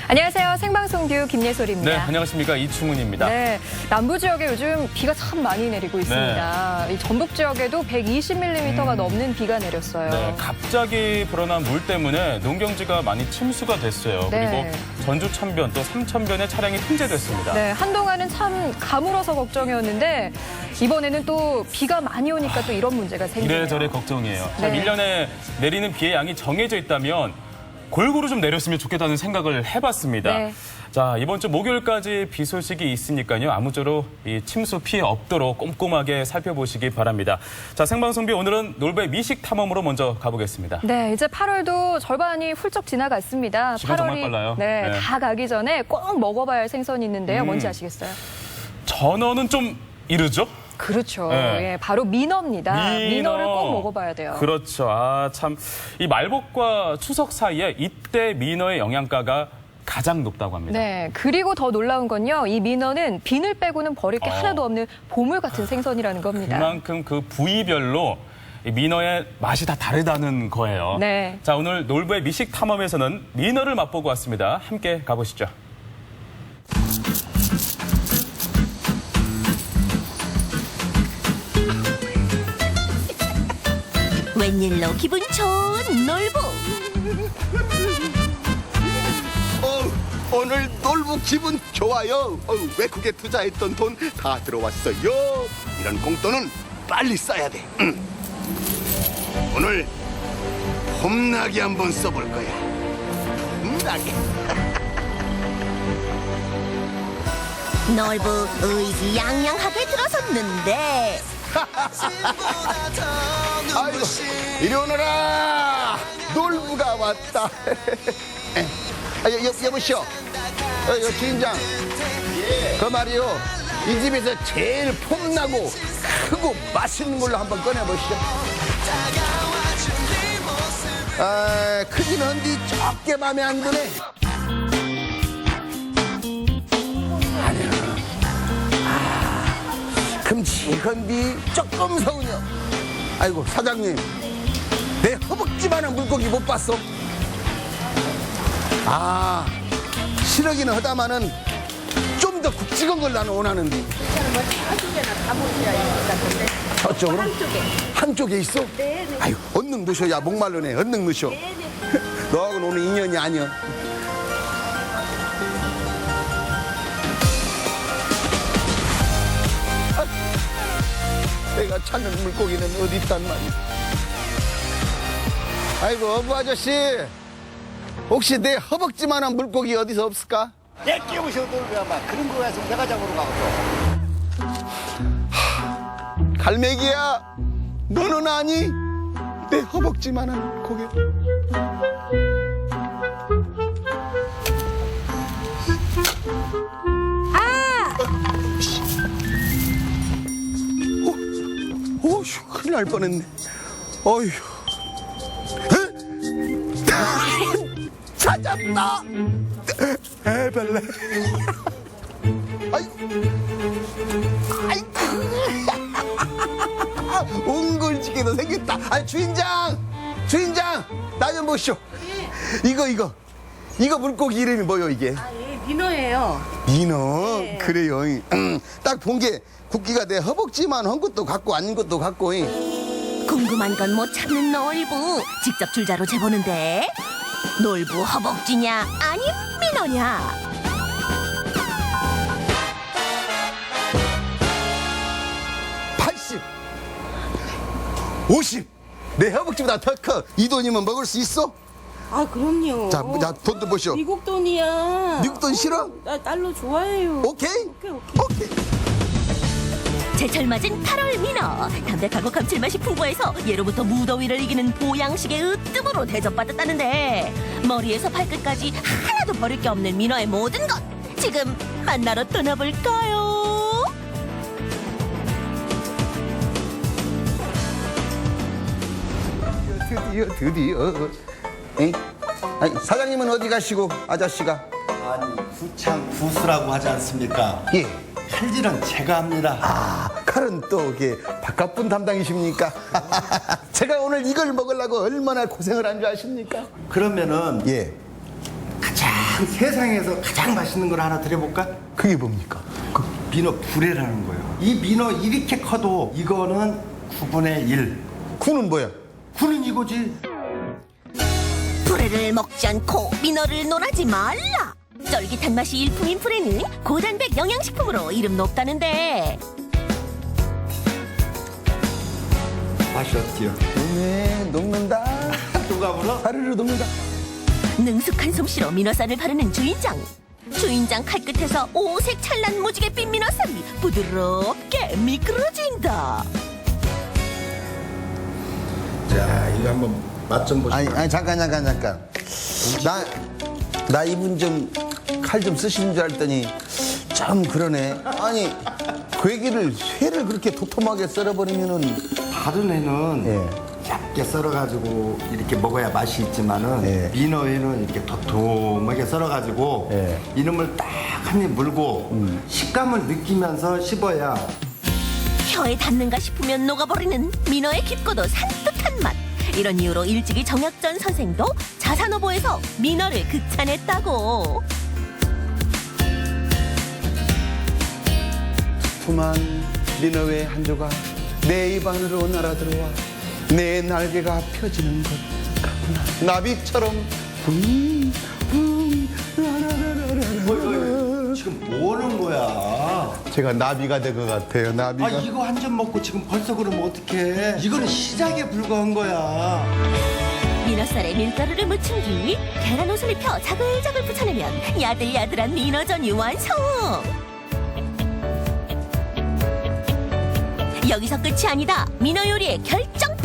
안녕하세요. 생방송 뷰 김예솔입니다. 네, 안녕하십니까. 이충훈입니다. 네, 남부 지역에 요즘 비가 참 많이 내리고 있습니다. 이 전북 지역에도 120mm가 넘는 비가 내렸어요. 네, 갑자기 불어난 물 때문에 농경지가 많이 침수가 됐어요. 네. 그리고 전주 천변 또 삼천변에 차량이 통제됐습니다. 네, 한동안은 참 가물어서 걱정이었는데 이번에는 또 비가 많이 오니까 또 이런 문제가 생기네요. 이래저래 걱정이에요. 네. 참 1년에 내리는 비의 양이 정해져 있다면 골고루 좀 내렸으면 좋겠다는 생각을 해봤습니다. 네. 자, 이번 주 목요일까지 비 소식이 있으니까요. 아무쪼록 이 침수 피해 없도록 꼼꼼하게 살펴보시기 바랍니다. 자, 생방송비 오늘은 놀부의 미식 탐험으로 먼저 가보겠습니다. 네, 이제 8월도 절반이 훌쩍 지나갔습니다. 시간 정말 빨라요. 네, 네. 다 가기 전에 꼭 먹어봐야 할 생선이 있는데요. 뭔지 아시겠어요? 전어는 좀 이르죠? 그렇죠. 네. 예, 바로 민어입니다. 민어를 꼭 먹어봐야 돼요. 그렇죠. 아, 참. 이 말복과 추석 사이에 이때 민어의 영양가가 가장 높다고 합니다. 네, 그리고 더 놀라운 건요. 이 민어는 비늘 빼고는 버릴 게 하나도 없는 보물 같은 생선이라는 겁니다. 그만큼 그 부위별로 이 민어의 맛이 다 다르다는 거예요. 네. 자, 오늘 놀부의 미식 탐험에서는 민어를 맛보고 왔습니다. 함께 가보시죠. 웬일로 기분 좋은 놀부. 오늘 놀부 기분 좋아요. 외국에 투자했던 돈 다 들어왔어요. 이런 공돈은 빨리 써야 돼. 오늘 폼나게 한번 써볼 거야. 폼나게. 놀부 의지양양하게 들어섰는데 아이고, 이리 오너라. 놀부가 왔다. 여보시오. 주인장. 그 말이요. 이 집에서 제일 폼나고 크고 맛있는 걸로 한번 꺼내보시죠. 크기는 한디 적게 맘에 안 드네. 아니야. 큼직한디 조금 서운여. 아이고, 사장님. 내 허벅지만한 물고기 못 봤어? 실하기는 하다마는 좀 더 굵직한 걸 나는 원하는데. 저쪽으로? 한쪽에 있어? 네. 아유, 얼른 넣으셔야 목말르네. 얼른 넣으셔. 너하고는 오늘 인연이 아니야. 내가 찾는 물고기는 어디 있단 말이야. 아이고, 어부 아저씨. 혹시 내 허벅지만한 물고기 어디서 없을까? 내 끼우셔도 놀고야마 그런 거 가서 내가 잡으러 가고 갈매기야, 너는 아니? 내 허벅지만한 고개. 어휴, 큰일 날 뻔했네. 어휴. 찾았다! 에벨레. 아이고. 옹골지게도 생겼다. 주인장! 나 좀 보시오. 이거 물고기 이름이 뭐요, 이게? 민어예요. 민어? 네. 그래요. 딱 본 게 국기가 내 허벅지만 한 것도 같고 아닌 것도 같고. 궁금한 건 못 참는 놀부. 직접 줄자로 재보는데 놀부 허벅지냐 아님 민어냐. 80, 50. 내 허벅지보다 더 커. 이 돈이면 먹을 수 있어? 아 그럼요. 자, 돈도 보시오. 미국 돈이야. 미국 돈 싫어? 나 달러 좋아해요. 오케이? 오케이. 제철 맞은 8월 민어. 담백하고 감칠맛이 풍부해서 예로부터 무더위를 이기는 보양식의 으뜸으로 대접받았다는데 머리에서 발끝까지 하나도 버릴 게 없는 민어의 모든 것. 지금 만나러 떠나볼까요? 드디어. 엥? 아니, 사장님은 어디 가시고 아저씨가? 아니 구창 구수라고 하지 않습니까? 예. 칼질은 제가 합니다. 칼은 또 이게 바깥분 담당이십니까? 제가 오늘 이걸 먹으려고 얼마나 고생을 한 줄 아십니까? 그러면은 예. 가장 세상에서 가장 맛있는 걸 하나 드려볼까? 그게 뭡니까? 그 민어 불회라는 거예요. 이 민어 이렇게 커도 이거는 9분의 1. 구는 뭐야? 구는 이거지. 불회를 먹지 않고 민어를 논하지 말라. 쫄깃한 맛이 일품인 불회는 고단백 영양식품으로 이름 높다는데 맛이 어때요? 네, 녹는다. 누가 불어? 사르르 녹는다. 능숙한 솜씨로 민어살을 바르는 주인장. 주인장 칼끝에서 오색 찬란 무지갯빛 민어살이 부드럽게 미끄러진다. 자, 이거 한번 맛 좀 보시죠. 아니 잠깐. 나 이분 좀 칼 좀 쓰시는 줄 알았더니 좀 그러네. 아니 괴기를 회를 그렇게 도톰하게 썰어버리면은 다른 회는 예. 얇게 썰어가지고 이렇게 먹어야 맛이 있지만은 예. 민어회는 이렇게 도톰하게 썰어가지고 예. 이놈을 딱 한 입 물고 식감을 느끼면서 씹어야 혀에 닿는가 싶으면 녹아버리는 민어의 깊고도 산뜻한 맛. 이런 이유로 일찍이 정약전 선생도 자산어보에서 민어를 극찬했다고. 두툼한 민어회 한 조각 내 입 안으로 날아들어와 내 날개가 펴지는 것 같구나. 나비처럼 붕붕 라라라라라. 지금 뭐 하는 거야? 제가 나비가 될 것 같아요. 나비가. 아, 이거 한 점 먹고 지금 벌써 그러면 어떡해? 이거는 시작에 불과한 거야. 민어살에 밀가루를 묻힌 뒤 계란 옷을 입혀 자글자글 붙여내면 야들야들한 민어전이 완성. 여기서 끝이 아니다. 민어 요리의 결정판.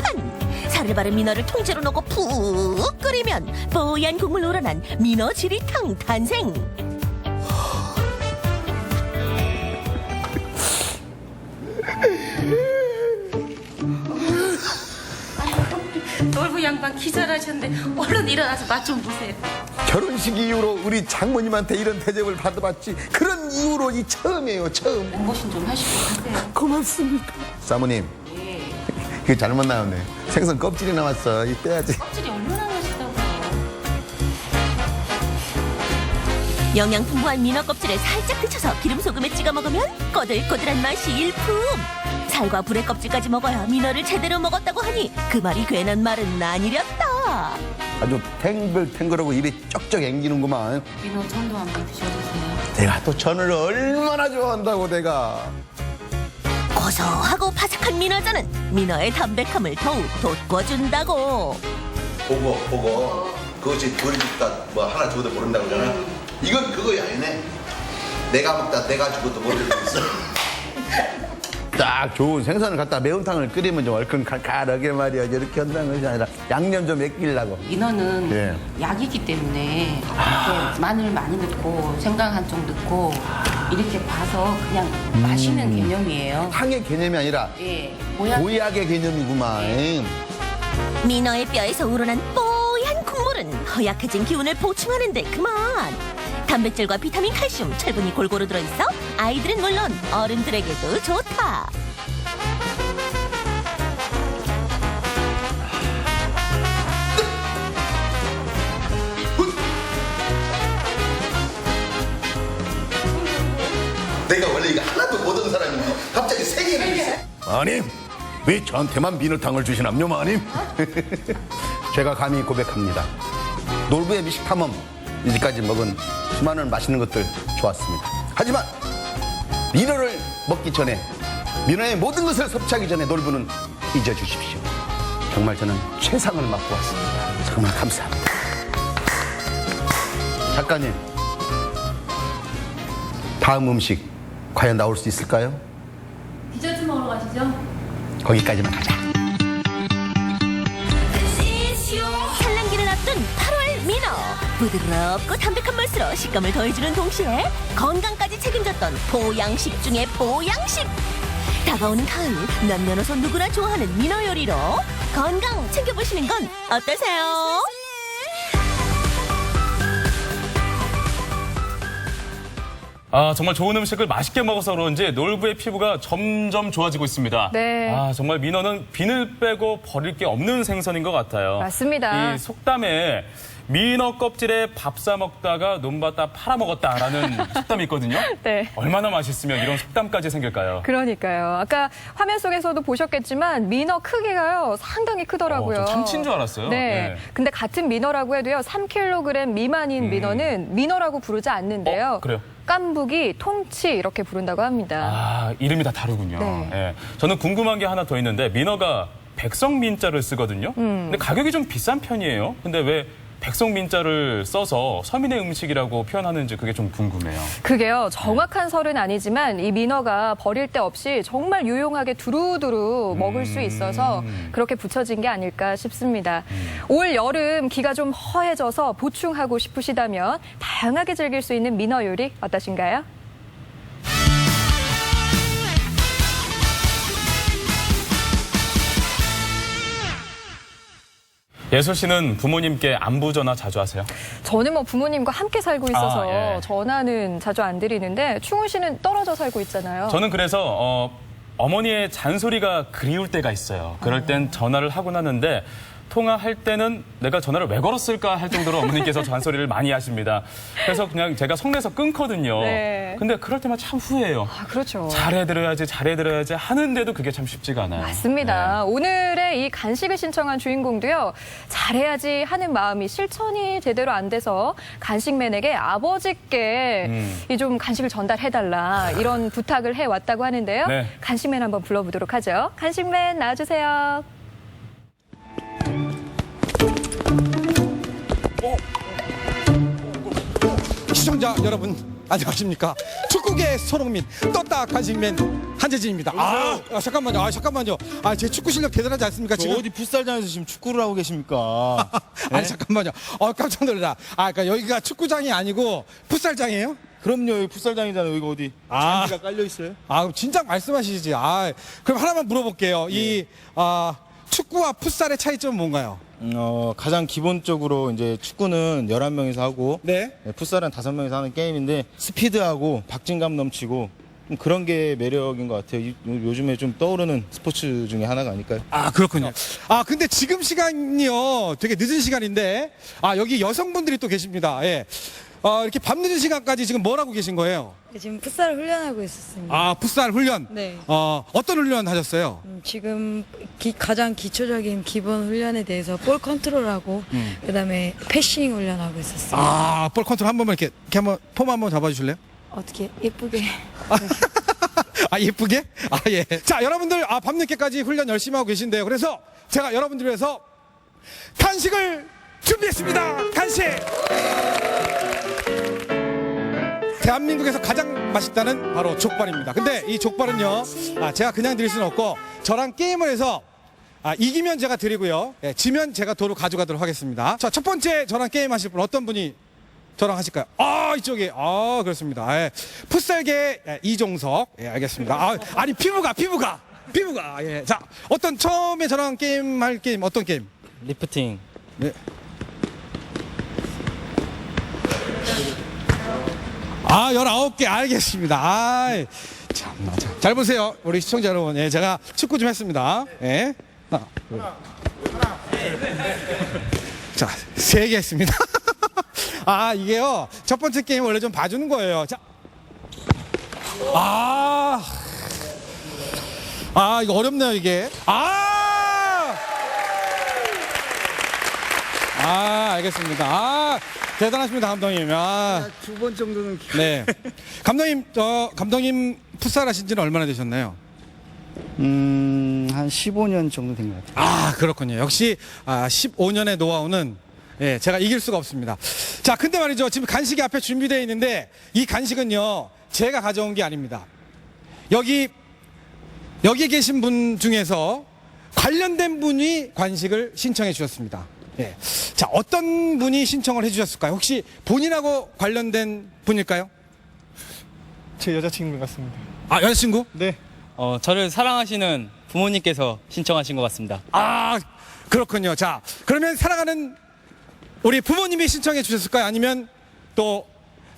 살을 바른 민어를 통째로 넣고 푹 끓이면 뽀얀 국물 우러난 민어 지리탕 탄생. 놀부 양반 기절하셨는데 얼른 일어나서 맛 좀 보세요. 결혼식 이후로 우리 장모님한테 이런 대접을 받아봤지 그런 이후로 이 처음이에요. 처음. 몸보신 좀 하시고 가세요. 고맙습니다. 사모님. 예. 이거 잘못 나왔네. 생선 껍질이 나왔어. 이 빼야지. 껍질이 얼마나 맛있다고요. 영양 풍부한 민어 껍질에 살짝 데쳐서 기름 소금에 찍어 먹으면 꼬들꼬들한 맛이 일품. 살과 불의 껍질까지 먹어야 민어를 제대로 먹었다고 하니 그 말이 괜한 말은 아니렸다. 아주 탱글탱글하고 입에 쩍쩍 앵기는구만. 민어 전도 한번 드셔보세요. 내가 또 전을 얼마나 좋아한다고 내가. 고소하고 바삭한 민어전은 민어의 담백함을 더욱 돋궈준다고. 보고 그것이 버리니까 뭐 하나 죽어도 모른다고 그러잖아. 이건 그거야 아니네. 내가 먹다 내가 죽어도 모를 수 있어. 딱 좋은 생선을 갖다 매운탕을 끓이면 좀 얼큰 칼칼하게 말이야. 이렇게 한다는 것이 아니라 양념 좀 맡기려고. 민어는 예. 약이기 때문에 이렇게 마늘 많이 넣고 생강 한 쪽 넣고 이렇게 봐서 그냥 마시는 개념이에요. 탕의 개념이 아니라 예, 모양 보약의 개념이구만. 민어의 뼈에서 우러난 뽀얀 국물은 허약해진 기운을 보충하는데 그만. 단백질과 비타민, 칼슘, 철분이 골고루 들어있어 아이들은 물론 어른들에게도 좋다. 내가 원래 이거 하나도 못하는 사람인데 갑자기 세 개를 했어. 마님, 왜 저한테만 민어탕을 주시남요, 마님? 제가 감히 고백합니다. 놀부의 미식 탐험, 이제까지 먹은 수많은 맛있는 것들 좋았습니다. 하지만 민어를 먹기 전에, 민어의 모든 것을 섭취하기 전에 놀부는 잊어주십시오. 정말 저는 최상을 맛고 왔습니다. 정말 감사합니다. 작가님, 다음 음식 과연 나올 수 있을까요? 디저트 먹으러 가시죠. 거기까지만 가자. 산란기를 앞둔 8월 민어. 부드럽고 담백한 맛으로 식감을 더해주는 동시에 건강까지 책임졌던 보양식 중의 보양식. 다가오는 가을, 남녀노소 누구나 좋아하는 민어 요리로 건강 챙겨보시는 건 어떠세요? 아, 정말 좋은 음식을 맛있게 먹어서 그런지 놀부의 피부가 점점 좋아지고 있습니다. 네. 아, 정말 민어는 비늘 빼고 버릴 게 없는 생선인 것 같아요. 맞습니다. 이 속담에 민어 껍질에 밥 싸 먹다가 논밭다 팔아먹었다라는 속담이 있거든요. 네. 얼마나 맛있으면 이런 속담까지 생길까요? 그러니까요. 아까 화면 속에서도 보셨겠지만 민어 크기가요 상당히 크더라고요. 저 참치인 줄 알았어요. 네. 근데 같은 민어라고 해도요 3kg 미만인 민어는 민어라고 부르지 않는데요. 그래요? 깐부기, 통치 이렇게 부른다고 합니다. 아, 이름이 다 다르군요. 네. 예. 저는 궁금한 게 하나 더 있는데 민어가 백성민자를 쓰거든요. 근데 가격이 좀 비싼 편이에요. 근데 왜 백성민자를 써서 서민의 음식이라고 표현하는지 그게 좀 궁금해요. 그게요 정확한 설은 아니지만 이 민어가 버릴 데 없이 정말 유용하게 두루두루 먹을 수 있어서 그렇게 붙여진 게 아닐까 싶습니다. 올 여름 기가 좀 허해져서 보충하고 싶으시다면 다양하게 즐길 수 있는 민어 요리 어떠신가요? 예솔 씨는 부모님께 안부 전화 자주 하세요? 저는 뭐 부모님과 함께 살고 있어서 아, 예. 전화는 자주 안 드리는데 충훈 씨는 떨어져 살고 있잖아요. 저는 그래서 어머니의 잔소리가 그리울 때가 있어요. 그럴 땐 전화를 하곤 하는데 통화할 때는 내가 전화를 왜 걸었을까 할 정도로 어머니께서 잔소리를 많이 하십니다. 그래서 그냥 제가 성내서 끊거든요. 네. 근데 그럴 때만 참 후회해요. 아, 그렇죠. 잘해드려야지 하는데도 그게 참 쉽지가 않아요. 맞습니다. 오늘의 이 간식을 신청한 주인공도요. 잘해야지 하는 마음이 실천이 제대로 안 돼서 간식맨에게 아버지께 이 좀 간식을 전달해달라 이런 부탁을 해왔다고 하는데요. 네. 간식맨 한번 불러보도록 하죠. 간식맨 나와주세요. 시청자 여러분 안녕하십니까. 축구계 손흥민 떴다 간식맨 한재진입니다. 잠깐만요. 제 축구 실력 대단하지 않습니까 지금? 어디 풋살장에서 지금 축구를 하고 계십니까? 아니 잠깐만요. 깜짝 놀라. 그러니까 여기가 축구장이 아니고 풋살장이에요? 그럼요, 여기 풋살장이잖아요. 여기 어디 잔디가 깔려 있어요? 그럼 진작 말씀하시지. 그럼 하나만 물어볼게요. 이 축구와 풋살의 차이점은 뭔가요? 가장 기본적으로 이제 축구는 11명이서 하고 네. 풋살은 5명이서 하는 게임인데 스피드하고 박진감 넘치고 좀 그런 게 매력인 것 같아요. 요즘에 좀 떠오르는 스포츠 중에 하나가 아닐까요? 그렇군요. 근데 지금 시간이요. 되게 늦은 시간인데 여기 여성분들이 또 계십니다. 예. 이렇게 밤늦은 시간까지 지금 뭘 하고 계신 거예요? 지금 풋살 훈련하고 있었습니다. 풋살 훈련? 네. 어떤 훈련 하셨어요? 지금 가장 기초적인 기본 훈련에 대해서 볼 컨트롤하고 그다음에 패싱 훈련하고 있었어요. 볼 컨트롤 한 번만 이렇게 한번 폼 한번 잡아주실래요? 어떻게 예쁘게. 예쁘게? 예. 자, 여러분들 밤늦게까지 훈련 열심히 하고 계신데요. 그래서 제가 여러분들을 위해서 간식을 준비했습니다. 간식! 대한민국에서 가장 맛있다는 바로 족발입니다. 근데 이 족발은요, 제가 그냥 드릴 수는 없고 저랑 게임을 해서 이기면 제가 드리고요. 지면 제가 도로 가져가도록 하겠습니다. 자, 첫 번째 저랑 게임 하실 분 어떤 분이 저랑 하실까요? 이쪽에. 그렇습니다. 풋살계 이종석. 알겠습니다. 아니, 피부가. 예. 자, 처음에 저랑 게임 할 게임, 어떤 게임? 리프팅. 네. 19개 알겠습니다. 참나. 잘 보세요. 우리 시청자 여러분. 제가 축구 좀 했습니다. 하나, 둘. 자, 3개 했습니다. 이게요. 첫 번째 게임 원래 좀 봐주는 거예요. 자. 이거 어렵네요, 이게. 알겠습니다. 대단하십니다, 감독님. 두 번 정도는 네. 감독님 풋살 하신 지는 얼마나 되셨나요? 한 15년 정도 된 것 같아요. 그렇군요. 역시 15년의 노하우는 제가 이길 수가 없습니다. 자, 근데 말이죠. 지금 간식이 앞에 준비되어 있는데 이 간식은요. 제가 가져온 게 아닙니다. 여기 계신 분 중에서 관련된 분이 간식을 신청해 주셨습니다. 자, 어떤 분이 신청을 해주셨을까요? 혹시 본인하고 관련된 분일까요? 제 여자친구 같습니다. 여자친구? 네. 저를 사랑하시는 부모님께서 신청하신 것 같습니다. 그렇군요. 자, 그러면 사랑하는 우리 부모님이 신청해 주셨을까요? 아니면 또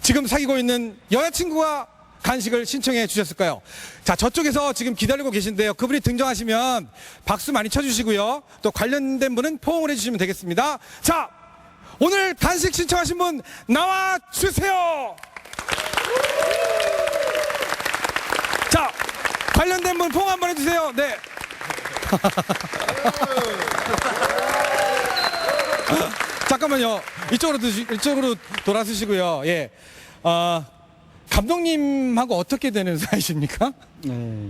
지금 사귀고 있는 여자친구가 간식을 신청해 주셨을까요? 자, 저쪽에서 지금 기다리고 계신데요. 그분이 등장하시면 박수 많이 쳐주시고요. 또 관련된 분은 포옹을 해주시면 되겠습니다. 자, 오늘 간식 신청하신 분 나와 주세요. 자, 관련된 분 포옹 한번 해주세요. 네. 잠깐만요. 이쪽으로 돌아서시고요. 예. 감독님하고 어떻게 되는 사이십니까? 네,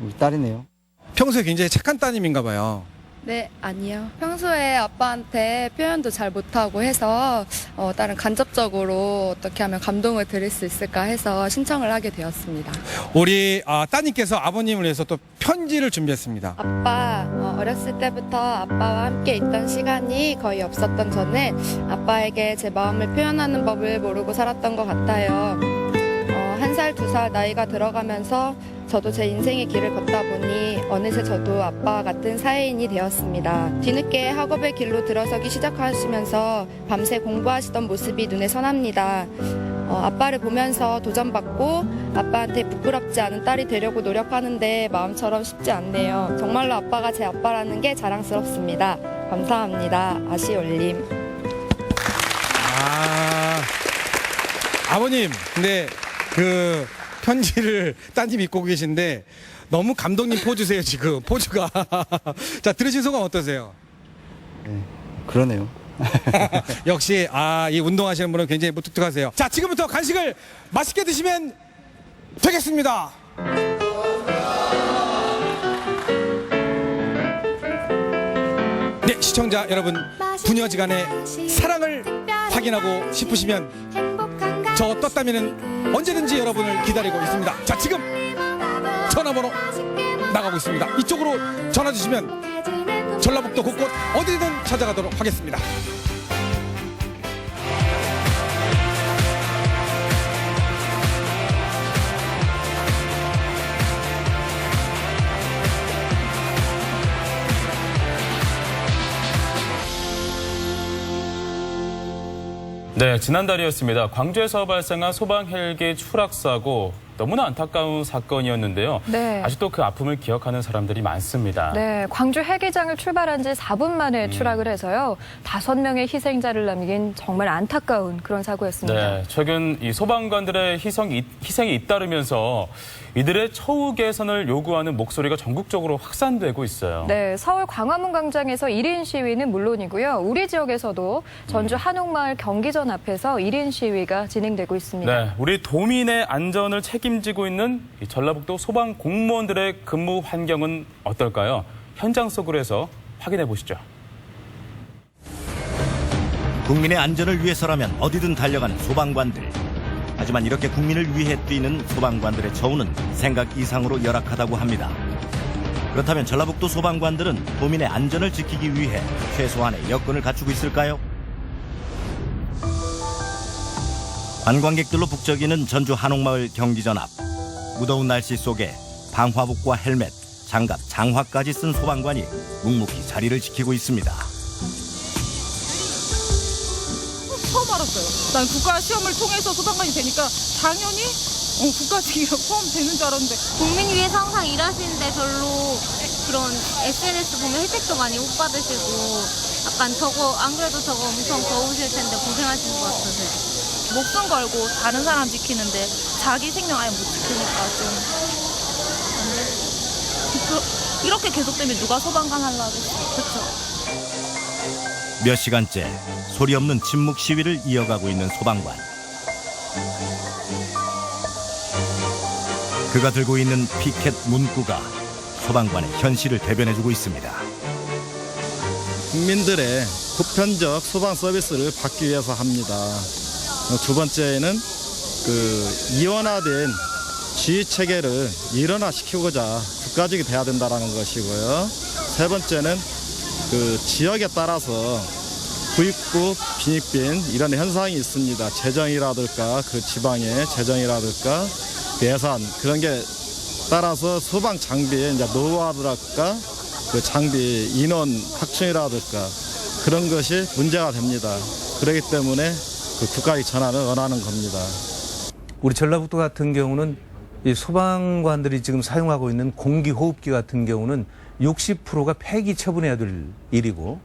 우리 딸이네요. 평소에 굉장히 착한 따님인가 봐요. 네, 아니요. 평소에 아빠한테 표현도 잘 못하고 해서 딸은 간접적으로 어떻게 하면 감동을 드릴 수 있을까 해서 신청을 하게 되었습니다. 우리 따님께서 아버님을 위해서 또 편지를 준비했습니다. 아빠, 어렸을 때부터 아빠와 함께 있던 시간이 거의 없었던 저는 아빠에게 제 마음을 표현하는 법을 모르고 살았던 것 같아요. 1살, 2살 나이가 들어가면서 저도 제 인생의 길을 걷다 보니 어느새 저도 아빠와 같은 사회인이 되었습니다. 뒤늦게 학업의 길로 들어서기 시작하시면서 밤새 공부하시던 모습이 눈에 선합니다. 아빠를 보면서 도전받고 아빠한테 부끄럽지 않은 딸이 되려고 노력하는데 마음처럼 쉽지 않네요. 정말로 아빠가 제 아빠라는 게 자랑스럽습니다. 감사합니다. 아시올림. 아버님, 근데 그 편지를 따님 읽고 계신데 너무 감독님 포즈세요, 지금. 포즈가. 자, 들으신 소감 어떠세요? 네, 그러네요. 역시 이 운동하시는 분은 굉장히 무뚝뚝하세요. 자, 지금부터 간식을 맛있게 드시면 되겠습니다. 네, 시청자 여러분, 부녀지간의 사랑을 확인하고 싶으시면 저 떴다미는 언제든지 여러분을 기다리고 있습니다. 자, 지금 전화번호 나가고 있습니다. 이쪽으로 전화 주시면 전라북도 곳곳 어디든 찾아가도록 하겠습니다. 네, 지난달이었습니다. 광주에서 발생한 소방 헬기 추락사고 너무나 안타까운 사건이었는데요. 네. 아직도 그 아픔을 기억하는 사람들이 많습니다. 네, 광주 헬기장을 출발한 지 4분 만에 추락을 해서요. 5명의 희생자를 남긴 정말 안타까운 그런 사고였습니다. 네, 최근 이 소방관들의 희생이 잇따르면서 이들의 처우 개선을 요구하는 목소리가 전국적으로 확산되고 있어요. 네, 서울 광화문 광장에서 1인 시위는 물론이고요. 우리 지역에서도 전주 한옥마을 경기전 앞에서 1인 시위가 진행되고 있습니다. 네, 우리 도민의 안전을 책임지고 있는 이 전라북도 소방 공무원들의 근무 환경은 어떨까요? 현장 속으로 해서 확인해 보시죠. 국민의 안전을 위해서라면 어디든 달려가는 소방관들. 하지만 이렇게 국민을 위해 뛰는 소방관들의 처우는 생각 이상으로 열악하다고 합니다. 그렇다면 전라북도 소방관들은 도민의 안전을 지키기 위해 최소한의 여건을 갖추고 있을까요? 관광객들로 북적이는 전주 한옥마을 경기전 앞. 무더운 날씨 속에 방화복과 헬멧, 장갑, 장화까지 쓴 소방관이 묵묵히 자리를 지키고 있습니다. 처음 알았어요. 난 국가 시험을 통해서 소방관이 되니까 당연히 국가직이랑 포함되는 줄 알았는데. 국민 위해서 항상 일하시는데 별로 그런 SNS 보면 혜택도 많이 못 받으시고 약간 저거 안 그래도 저거 엄청 더우실 텐데 고생하시는 것 같아서요. 목숨 걸고 다른 사람 지키는데 자기 생명 아예 못 지키니까 좀 이렇게 계속되면 누가 소방관 하려고 하겠어요. 그렇죠? 몇 시간째 소리 없는 침묵 시위를 이어가고 있는 소방관. 그가 들고 있는 피켓 문구가 소방관의 현실을 대변해주고 있습니다. 국민들의 보편적 소방 서비스를 받기 위해서 합니다. 두 번째는 이원화된 지휘 체계를 일원화시키고자 국가직이 돼야 된다는 것이고요. 세 번째는 지역에 따라서 부익부, 빈익빈 이런 현상이 있습니다. 재정이라든가 지방의 재정이라든가 예산 그런 게 따라서 소방 장비의 노후화라든가 장비 인원 확충이라든가 그런 것이 문제가 됩니다. 그렇기 때문에 국가의 전환을 원하는 겁니다. 우리 전라북도 같은 경우는 이 소방관들이 지금 사용하고 있는 공기호흡기 같은 경우는 60%가 폐기 처분해야 될 일이고,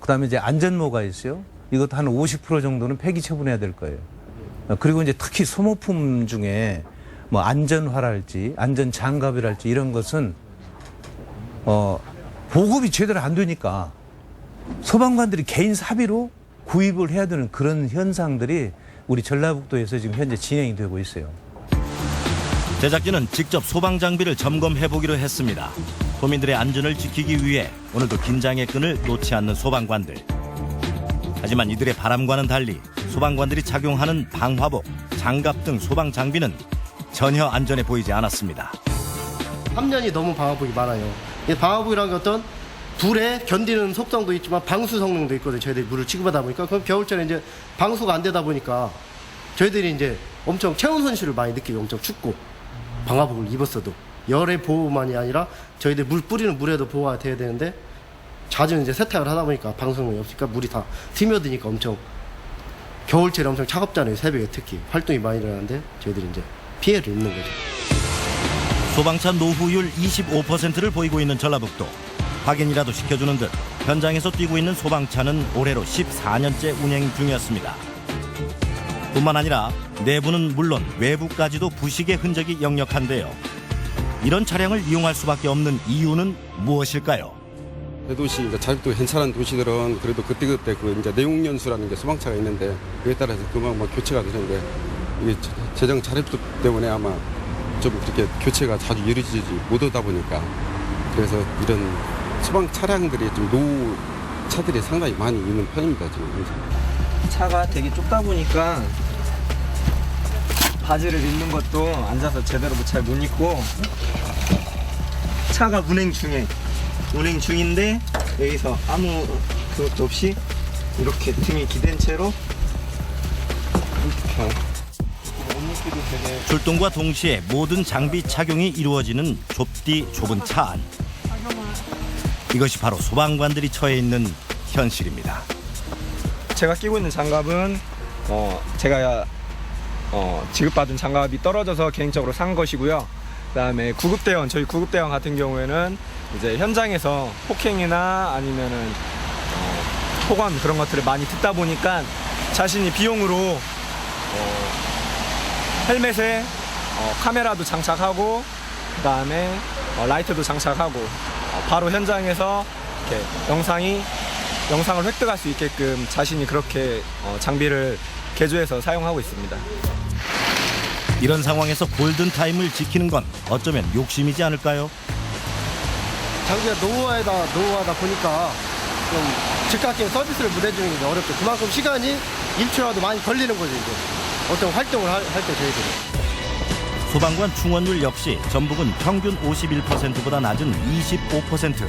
그다음에 이제 안전모가 있어요. 이것도 한 50% 정도는 폐기 처분해야 될 거예요. 그리고 이제 특히 소모품 중에 뭐 안전화랄지 안전장갑이랄지 이런 것은 보급이 제대로 안 되니까 소방관들이 개인 사비로 구입을 해야 되는 그런 현상들이 우리 전라북도에서 지금 현재 진행이 되고 있어요. 제작진은 직접 소방 장비를 점검해 보기로 했습니다. 도민들의 안전을 지키기 위해 오늘도 긴장의 끈을 놓지 않는 소방관들. 하지만 이들의 바람과는 달리 소방관들이 착용하는 방화복, 장갑 등 소방 장비는 전혀 안전해 보이지 않았습니다. 3년이 너무 방화복이 많아요. 이 방화복이라는 게 어떤 불에 견디는 속성도 있지만 방수 성능도 있거든요. 저희들이 물을 취급하다 보니까. 그럼 겨울철에 이제 방수가 안 되다 보니까 저희들이 이제 엄청 체온 손실을 많이 느끼고 엄청 춥고 방화복을 입었어도 열의 보호만이 아니라 저희들 물 뿌리는 물에도 보호가 돼야 되는데 자주 이제 세탁을 하다 보니까 방수능이 없으니까 물이 다 스며드니까 엄청 겨울철에 엄청 차갑잖아요. 새벽에 특히 활동이 많이 일어나는데 저희들이 이제 피해를 입는 거죠. 소방차 노후율 25%를 보이고 있는 전라북도. 확인이라도 시켜주는 듯 현장에서 뛰고 있는 소방차는 올해로 14년째 운행 중이었습니다. 뿐만 아니라 내부는 물론 외부까지도 부식의 흔적이 역력한데요. 이런 차량을 이용할 수밖에 없는 이유는 무엇일까요? 대도시, 자립도 괜찮은 도시들은 그래도 그때그때 그 이제 내용연수라는 게 소방차가 있는데 그에 따라서 그만 교체가 되는데 이게 재정 자립도 때문에 아마 좀 그렇게 교체가 자주 이루어지지 못하다 보니까 그래서 이런 소방 차량들이 좀 노후 차들이 상당히 많이 있는 편입니다 지금. 차가 되게 좁다 보니까 바지를 입는 것도 앉아서 제대로 잘 못 입고 차가 운행 중인데 여기서 아무 그것도 없이 이렇게 등이 기댄 채로 이렇게 출동과 동시에 모든 장비 착용이 이루어지는 좁디 좁은 차 안. 이것이 바로 소방관들이 처해 있는 현실입니다. 제가 끼고 있는 장갑은 제가 지급받은 장갑이 떨어져서 개인적으로 산 것이고요. 그다음에 구급대원, 저희 구급대원 같은 경우에는 이제 현장에서 폭행이나 아니면은 폭언 그런 것들을 많이 듣다 보니까 자신이 비용으로 헬멧에 카메라도 장착하고 그다음에 라이트도 장착하고 바로 현장에서 이렇게 영상을 획득할 수 있게끔 자신이 그렇게 장비를 개조해서 사용하고 있습니다. 이런 상황에서 골든타임을 지키는 건 어쩌면 욕심이지 않을까요? 장비가 노후하다 보니까 좀 즉각적인 서비스를 못 해주는 게 어렵죠. 그만큼 시간이 1초라도 많이 걸리는 거죠. 이제 어떤 활동을 할 때 저희들이. 소방관 충원율 역시 전북은 평균 51%보다 낮은 25%.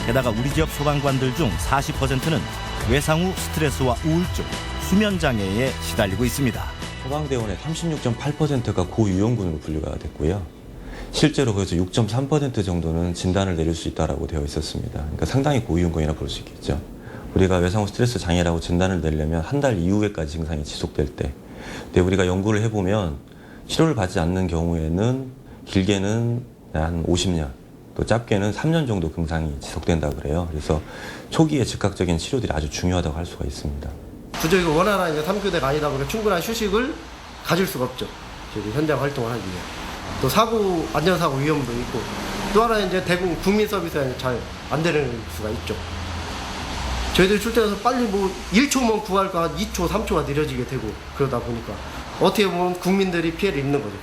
게다가 우리 지역 소방관들 중 40%는 외상 후 스트레스와 우울증, 수면장애에 시달리고 있습니다. 소방대원의 36.8%가 고유용군으로 분류가 됐고요. 실제로 그래서 6.3% 정도는 진단을 내릴 수 있다고 되어 있었습니다. 그러니까 상당히 고유용군이라 볼 수 있겠죠. 우리가 외상 후 스트레스 장애라고 진단을 내려면 한 달 이후에까지 증상이 지속될 때. 근데 우리가 연구를 해보면 치료를 받지 않는 경우에는 길게는 한 50년, 또 짧게는 3년 정도 증상이 지속된다고 그래요. 그래서 초기에 즉각적인 치료들이 아주 중요하다고 할 수가 있습니다. 부족이 원활한 3교대가 아니다 보니까 충분한 휴식을 가질 수가 없죠. 저희 현장 활동을 하기 위해. 또 안전사고 위험도 있고 또 하나 이제 대부분 국민 서비스가 잘 안 되는 수가 있죠. 저희들 출퇴해서 빨리 1초만 구할 거 한 2초, 3초가 느려지게 되고 그러다 보니까 어떻게 보면 국민들이 피해를 입는 거죠.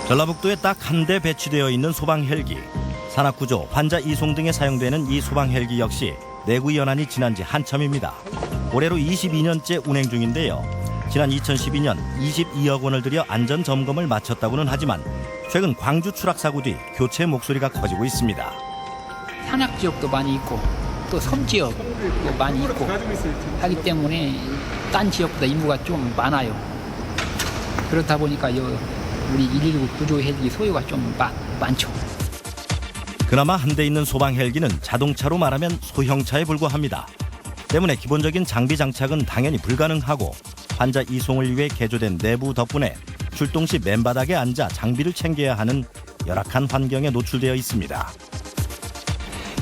전라북도에 딱 한 대 배치되어 있는 소방 헬기. 산악구조, 환자 이송 등에 사용되는 이 소방 헬기 역시 내구 연한이 지난 지 한참입니다. 올해로 22년째 운행 중인데요. 지난 2012년 22억 원을 들여 안전 점검을 마쳤다고는 하지만 최근 광주 추락 사고 뒤 교체 목소리가 커지고 있습니다. 산악 지역도 많이 있고 또 섬 지역도 많이 있고 하기 때문에 딴 지역보다 인구가 좀 많아요. 그렇다 보니까 우리 119 구조 헬기 소요가 좀 많죠. 그나마 한 대 있는 소방 헬기는 자동차로 말하면 소형차에 불과합니다. 때문에 기본적인 장비 장착은 당연히 불가능하고 환자 이송을 위해 개조된 내부 덕분에 출동 시 맨바닥에 앉아 장비를 챙겨야 하는 열악한 환경에 노출되어 있습니다.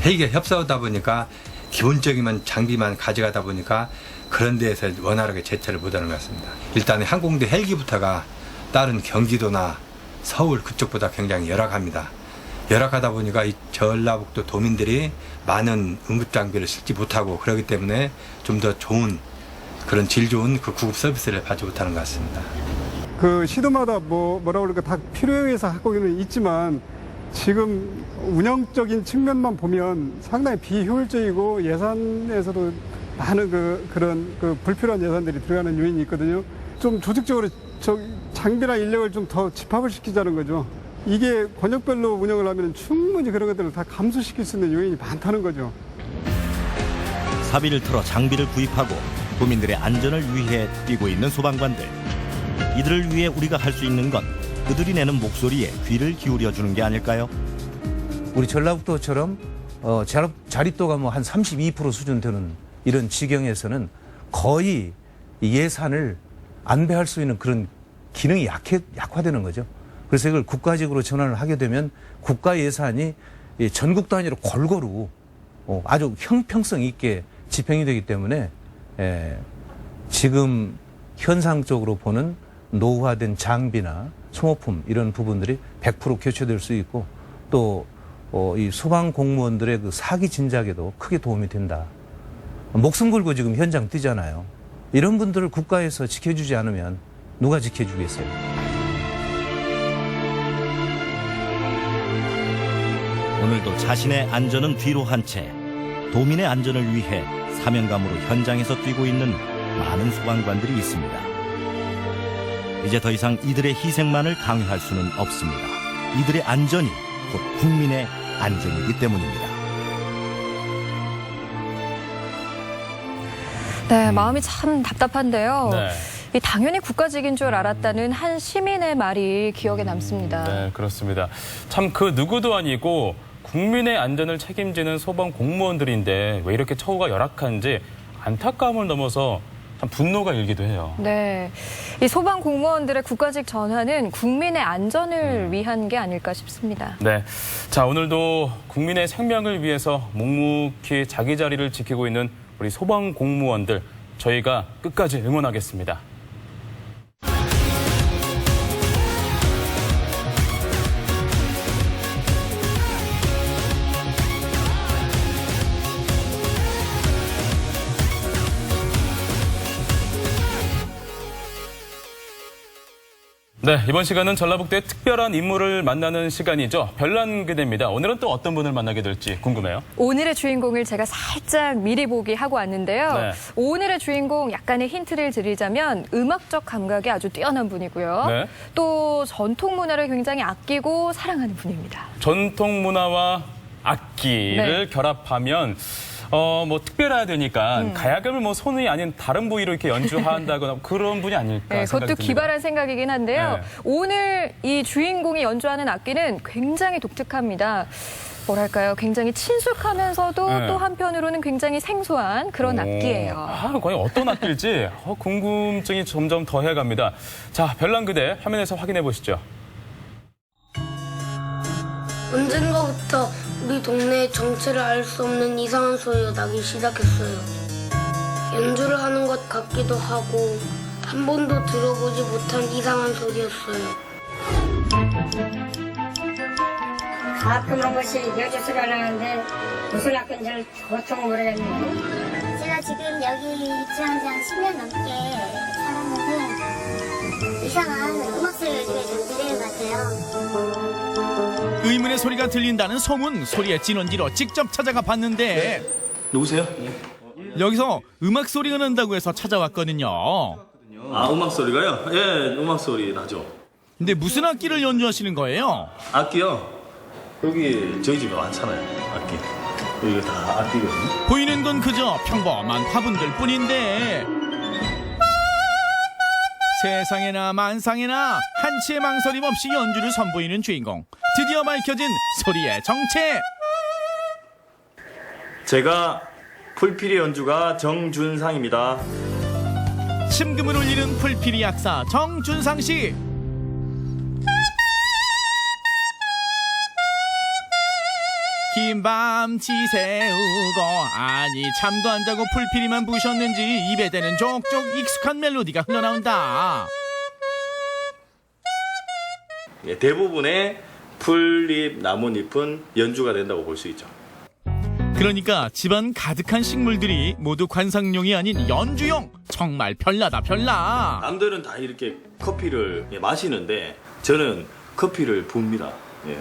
헬기가 협소하다 보니까 기본적인 장비만 가져가다 보니까 그런 데에서 원활하게 제철을 못하는 것 같습니다. 일단 항공대 헬기부터가 다른 경기도나 서울 그쪽보다 굉장히 열악합니다. 열악하다 보니까 이 전라북도 도민들이 많은 응급장비를 쓸지 못하고 그렇기 때문에 좀 더 좋은 그런 질 좋은 그 구급 서비스를 받지 못하는 것 같습니다. 그 시도마다 뭐라 그럴까 다 필요해서 하고는 있지만 지금 운영적인 측면만 보면 상당히 비효율적이고 예산에서도 많은 그런 불필요한 예산들이 들어가는 요인이 있거든요. 좀 조직적으로 장비나 인력을 좀 더 집합을 시키자는 거죠. 이게 권역별로 운영을 하면 충분히 그런 것들을 다 감소시킬 수 있는 요인이 많다는 거죠. 사비를 틀어 장비를 구입하고 도민들의 안전을 위해 뛰고 있는 소방관들. 이들을 위해 우리가 할 수 있는 건 그들이 내는 목소리에 귀를 기울여 주는 게 아닐까요? 우리 전라북도처럼 자립도가 뭐 한 32% 수준 되는 이런 지경에서는 거의 예산을 안배할 수 있는 그런 기능이 약화되는 거죠. 그래서 이걸 국가직으로 전환을 하게 되면 국가 예산이 전국 단위로 골고루 아주 형평성 있게 집행이 되기 때문에 지금 현상적으로 보는 노후화된 장비나 소모품 이런 부분들이 100% 교체될 수 있고 또 이 소방 공무원들의 그 사기 진작에도 크게 도움이 된다. 목숨 걸고 지금 현장 뛰잖아요. 이런 분들을 국가에서 지켜주지 않으면 누가 지켜주겠어요? 오늘도 자신의 안전은 뒤로 한 채 도민의 안전을 위해 사명감으로 현장에서 뛰고 있는 많은 소방관들이 있습니다. 이제 더 이상 이들의 희생만을 강요할 수는 없습니다. 이들의 안전이 곧 국민의 안전이기 때문입니다. 네, 마음이 참 답답한데요. 네. 이 당연히 국가직인 줄 알았다는 한 시민의 말이 기억에 남습니다. 네, 그렇습니다. 참 그 누구도 아니고 국민의 안전을 책임지는 소방 공무원들인데 왜 이렇게 처우가 열악한지 안타까움을 넘어서 참 분노가 일기도 해요. 네, 이 소방 공무원들의 국가직 전환은 국민의 안전을 위한 게 아닐까 싶습니다. 네, 자 오늘도 국민의 생명을 위해서 묵묵히 자기 자리를 지키고 있는 우리 소방 공무원들 저희가 끝까지 응원하겠습니다. 네, 이번 시간은 전라북도의 특별한 인물을 만나는 시간이죠. 별난 그대입니다. 오늘은 또 어떤 분을 만나게 될지 궁금해요. 오늘의 주인공을 제가 살짝 미리 보기 하고 왔는데요. 네. 오늘의 주인공 약간의 힌트를 드리자면 음악적 감각이 아주 뛰어난 분이고요. 네. 또 전통 문화를 굉장히 아끼고 사랑하는 분입니다. 전통 문화와 악기를 네. 결합하면 뭐 특별해야 되니까 가야금을 뭐 손이 아닌 다른 부위로 이렇게 연주한다거나 그런 분이 아닐까 네, 생각이 그것도 듭니다. 기발한 생각이긴 한데요. 네. 오늘 이 주인공이 연주하는 악기는 굉장히 독특합니다. 뭐랄까요? 굉장히 친숙하면서도 네. 또 한편으로는 굉장히 생소한 그런 악기예요. 아, 과연 어떤 악기일지 궁금증이 점점 더해갑니다. 자, 별난 그대 화면에서 확인해 보시죠. 언젠가부터 우리 동네의 정체를 알 수 없는 이상한 소리가 나기 시작했어요. 연주를 하는 것 같기도 하고 한 번도 들어보지 못한 이상한 소리였어요. 가끔 한 번씩 여주 소리가 나는데 무슨 악기인지 도통 모르겠네요. 제가 지금 여기 입주한 지 한 10년 넘게 살았는데 이상한 음악 소리를 좀 들리는 것 같아요. 의문의 소리가 들린다는 소문, 소리의 진원지로 직접 찾아가 봤는데 누구세요? 여기서 음악 소리가 난다고 해서 찾아왔거든요. 아, 음악 소리가요? 예, 음악 소리 나죠. 근데 무슨 악기를 연주하시는 거예요? 악기요? 여기 저희 집에 많잖아요, 악기. 여기 다 악기거든요. 보이는 건 그저 평범한 화분들 뿐인데 세상에나 만상에나 한치의 망설임 없이 연주를 선보이는 주인공. 드디어 밝혀진 소리의 정체. 제가 풀피리 연주가 정준상입니다. 심금을 울리는 풀피리 약사 정준상 씨. 긴 긴 밤 지새우고 아니 잠도 안 자고 풀피리만 부셨는지 입에 대는 족족 익숙한 멜로디가 흘러나온다. 예, 대부분의 풀잎, 나뭇잎은 연주가 된다고 볼 수 있죠. 그러니까 집안 가득한 식물들이 모두 관상용이 아닌 연주용. 정말 별나다 별나. 남들은 다 이렇게 커피를 마시는데 저는 커피를 붑니다. 예,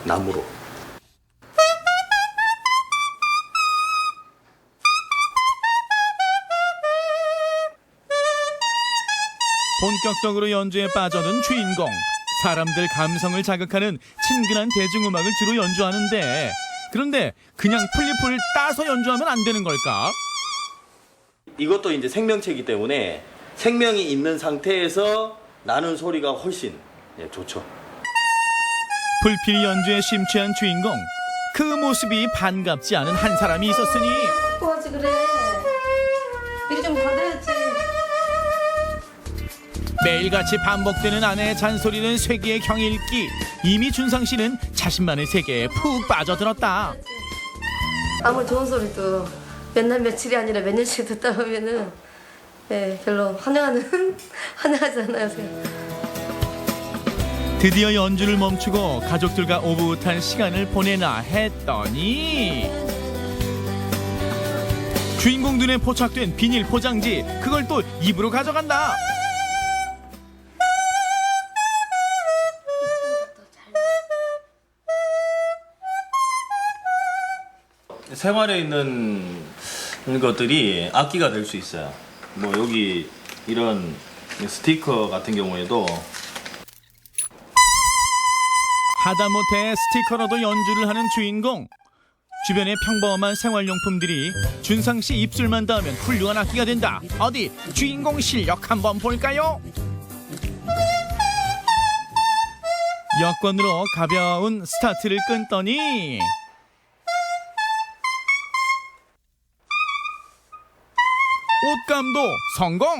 나무로. 본격적으로 연주에 빠져든 주인공. 사람들 감성을 자극하는 친근한 대중음악을 주로 연주하는데 그런데 그냥 풀잎을 따서 연주하면 안 되는 걸까? 이것도 이제 생명체이기 때문에 생명이 있는 상태에서 나는 소리가 훨씬 좋죠. 풀피리 연주에 심취한 주인공. 그 모습이 반갑지 않은 한 사람이 있었으니 뭐하지 그래. 미리 좀 받아야지. 매일같이 반복되는 아내의 잔소리는 쇠기의 경일기. 이미 준상 씨는 자신만의 세계에 푹 빠져들었다. 아무리 좋은 소리도 몇 날 며칠이 아니라 몇 년씩 듣다 보면은 별로 환영하지 않아요. 드디어 연주를 멈추고 가족들과 오붓한 시간을 보내나 했더니 주인공 눈에 포착된 비닐 포장지. 그걸 또 입으로 가져간다. 생활에 있는 것들이 악기가 될 수 있어요. 뭐 여기 이런 스티커 같은 경우에도 하다못해 스티커로도 연주를 하는 주인공. 주변의 평범한 생활용품들이 준상 씨 입술만 닿으면 훌륭한 악기가 된다. 어디 주인공 실력 한번 볼까요? 여권으로 가벼운 스타트를 끊더니 옷감도 성공!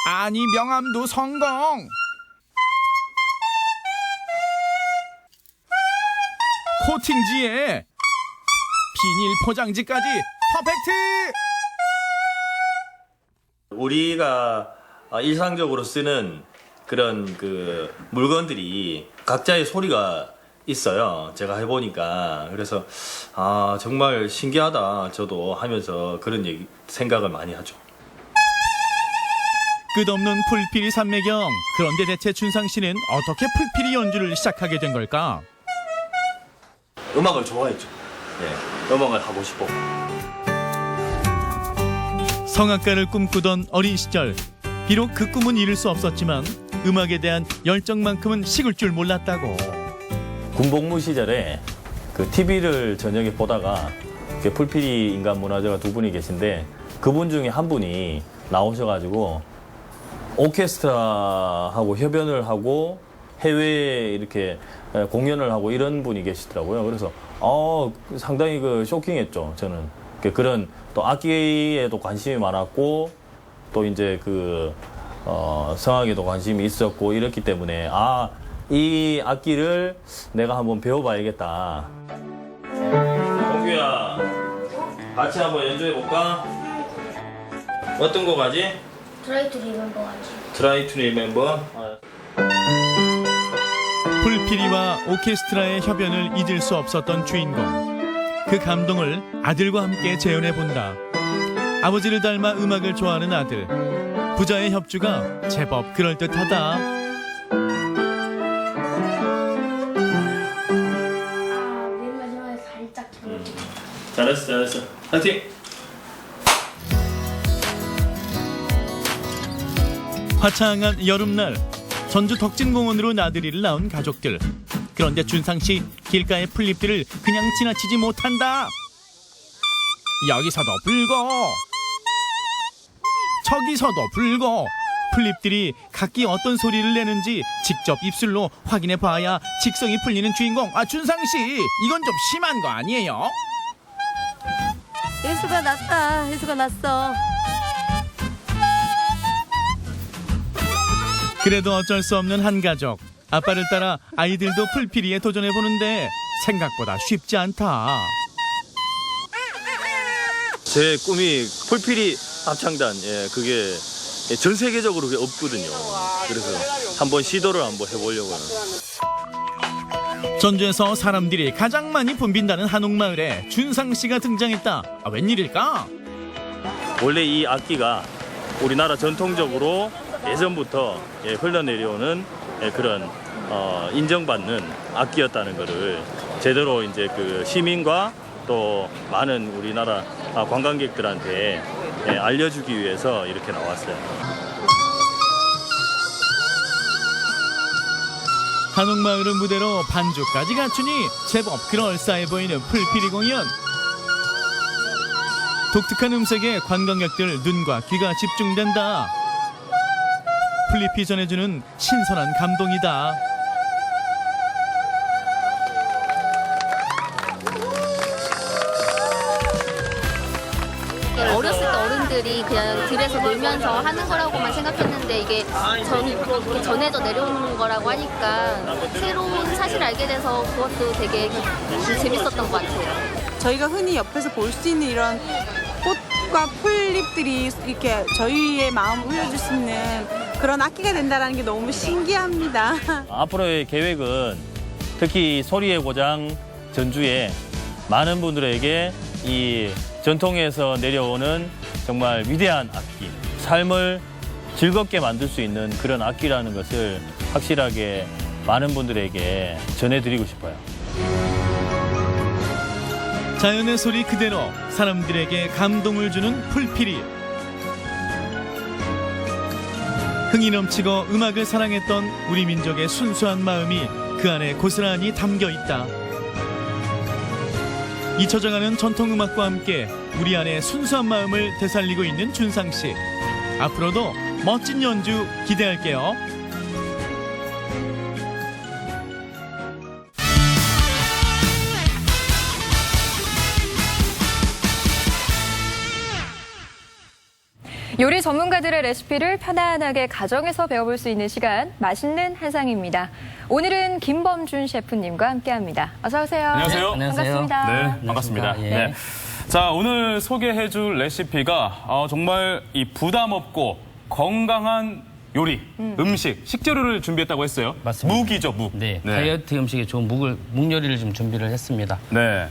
아니 명암도 성공! 코팅지에 비닐 포장지까지 퍼펙트! 우리가 일상적으로 쓰는 그런 그 물건들이 각자의 소리가 있어요. 제가 해보니까. 그래서 정말 신기하다 저도 하면서 그런 생각을 많이 하죠. 끝없는 풀피리 산매경. 그런데 대체 준상 씨는 어떻게 풀피리 연주를 시작하게 된 걸까? 음악을 좋아했죠. 네, 음악을 하고 싶어. 성악가를 꿈꾸던 어린 시절. 비록 그 꿈은 이룰 수 없었지만 음악에 대한 열정만큼은 식을 줄 몰랐다고. 군복무 시절에 그 TV를 저녁에 보다가 풀피리 인간 문화재가 두 분이 계신데 그분 중에 한 분이 나오셔가지고 오케스트라하고 협연을 하고 해외에 이렇게 공연을 하고 이런 분이 계시더라고요. 그래서 상당히 쇼킹했죠. 저는 그런 또 악기에도 관심이 많았고 또 이제 성악에도 관심이 있었고 이랬기 때문에 이 악기를 내가 한번 배워봐야겠다. 동규야, 같이 한번 연주해볼까? 어떤 곡 하지? Try to remember 하지. Try to remember? 풀피리와 오케스트라의 협연을 잊을 수 없었던 주인공. 그 감동을 아들과 함께 재현해본다. 아버지를 닮아 음악을 좋아하는 아들. 부자의 협주가 제법 그럴듯하다. 맨 마지막에 살짝 잘했어. 화이팅! 화창한 여름날 전주 덕진공원으로 나들이를 나온 가족들. 그런데 준상 씨 길가의 풀잎들을 그냥 지나치지 못한다. 여기서도 불고 저기서도 불고 풀잎들이 각기 어떤 소리를 내는지 직접 입술로 확인해 봐야 직성이 풀리는 주인공. 준상 씨 이건 좀 심한 거 아니에요? 예수가 났어. 그래도 어쩔 수 없는 한 가족. 아빠를 따라 아이들도 풀피리에 도전해보는데 생각보다 쉽지 않다. 제 꿈이 풀피리 합창단, 그게 전 세계적으로 그게 없거든요. 그래서 한번 시도를 한번 해보려고요. 전주에서 사람들이 가장 많이 붐빈다는 한옥마을에 준상 씨가 등장했다. 웬일일까? 원래 이 악기가 우리나라 전통적으로 예전부터 흘러내려오는 그런 인정받는 악기였다는 것을 제대로 이제 그 시민과 또 많은 우리나라 관광객들한테 알려주기 위해서 이렇게 나왔어요. 한옥마을을 무대로 반주까지 갖추니 제법 그럴싸해 보이는 풀피리 공연. 독특한 음색에 관광객들 눈과 귀가 집중된다. 풀잎이 전해주는 신선한 감동이다. 어렸을 때 어른들이 그냥 들에서 놀면서 하는 거라고만 생각했는데 이게 이렇게 전해져 내려오는 거라고 하니까 새로운 사실을 알게 돼서 그것도 되게 재밌었던 것 같아요. 저희가 흔히 옆에서 볼 수 있는 이런 꽃과 풀잎들이 이렇게 저희의 마음을 울려줄 수 있는 그런 악기가 된다는 게 너무 신기합니다. 앞으로의 계획은 특히 소리의 고장 전주에 많은 분들에게 이 전통에서 내려오는 정말 위대한 악기, 삶을 즐겁게 만들 수 있는 그런 악기라는 것을 확실하게 많은 분들에게 전해드리고 싶어요. 자연의 소리 그대로 사람들에게 감동을 주는 풀피리. 흥이 넘치고 음악을 사랑했던 우리 민족의 순수한 마음이 그 안에 고스란히 담겨 있다. 잊혀져가는 전통음악과 함께 우리 안의 순수한 마음을 되살리고 있는 준상 씨. 앞으로도 멋진 연주 기대할게요. 요리 전문가들의 레시피를 편안하게 가정에서 배워볼 수 있는 시간, 맛있는 한상입니다. 오늘은 김범준 셰프님과 함께합니다. 어서 오세요. 안녕하세요. 반갑습니다. 네, 반갑습니다. 예. 네. 자, 오늘 소개해줄 레시피가 정말 이 부담 없고 건강한 요리, 음식, 식재료를 준비했다고 했어요. 맞습니다. 묵이죠, 묵. 네, 다이어트 음식에 좋은 묵 요리를 좀 준비를 했습니다. 네.